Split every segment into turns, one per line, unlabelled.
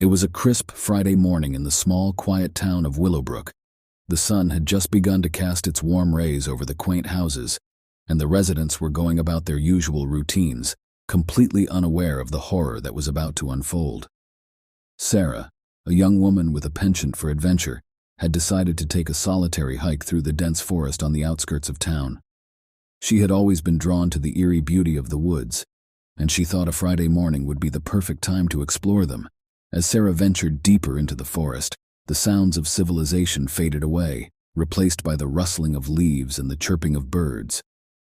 It was a crisp Friday morning in the small, quiet town of Willowbrook. The sun had just begun to cast its warm rays over the quaint houses, and the residents were going about their usual routines, completely unaware of the horror that was about to unfold. Sarah, a young woman with a penchant for adventure, had decided to take a solitary hike through the dense forest on the outskirts of town. She had always been drawn to the eerie beauty of the woods, and she thought a Friday morning would be the perfect time to explore them. As Sarah ventured deeper into the forest, the sounds of civilization faded away, replaced by the rustling of leaves and the chirping of birds.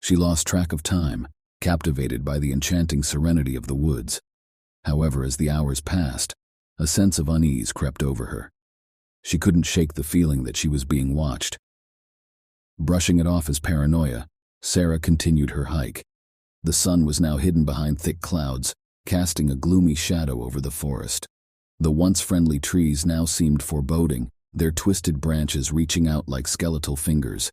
She lost track of time, captivated by the enchanting serenity of the woods. However, as the hours passed, a sense of unease crept over her. She couldn't shake the feeling that she was being watched. Brushing it off as paranoia, Sarah continued her hike. The sun was now hidden behind thick clouds, casting a gloomy shadow over the forest. The once friendly trees now seemed foreboding, their twisted branches reaching out like skeletal fingers.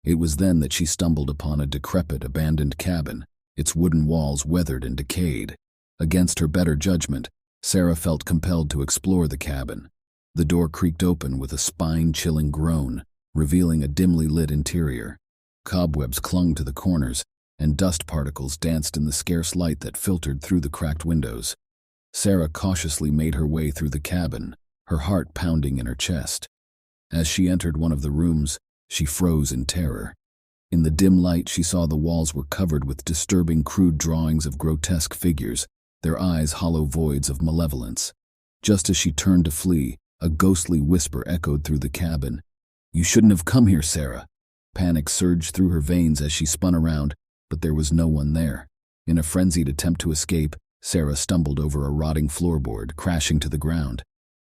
It was then that she stumbled upon a decrepit, abandoned cabin, its wooden walls weathered and decayed. Against her better judgment, Sarah felt compelled to explore the cabin. The door creaked open with a spine-chilling groan, revealing a dimly lit interior. Cobwebs clung to the corners, and dust particles danced in the scarce light that filtered through the cracked windows. Sarah cautiously made her way through the cabin, her heart pounding in her chest. As she entered one of the rooms, she froze in terror. In the dim light, she saw the walls were covered with disturbing crude drawings of grotesque figures, their eyes hollow voids of malevolence. Just as she turned to flee, a ghostly whisper echoed through the cabin. "You shouldn't have come here, Sarah." Panic surged through her veins as she spun around, but there was no one there. In a frenzied attempt to escape, Sarah stumbled over a rotting floorboard, crashing to the ground.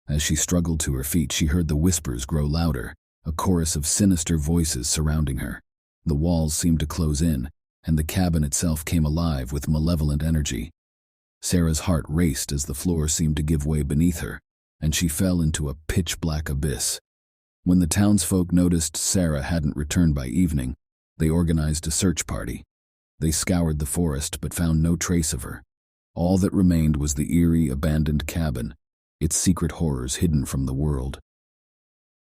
As she struggled to her feet, she heard the whispers grow louder, a chorus of sinister voices surrounding her. The walls seemed to close in, and the cabin itself came alive with malevolent energy. Sarah's heart raced as the floor seemed to give way beneath her, and she fell into a pitch-black abyss. When the townsfolk noticed Sarah hadn't returned by evening, they organized a search party. They scoured the forest but found no trace of her. All that remained was the eerie, abandoned cabin, its secret horrors hidden from the world.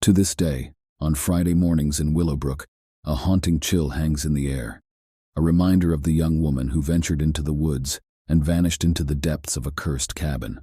To this day, on Friday mornings in Willowbrook, a haunting chill hangs in the air, a reminder of the young woman who ventured into the woods and vanished into the depths of a cursed cabin.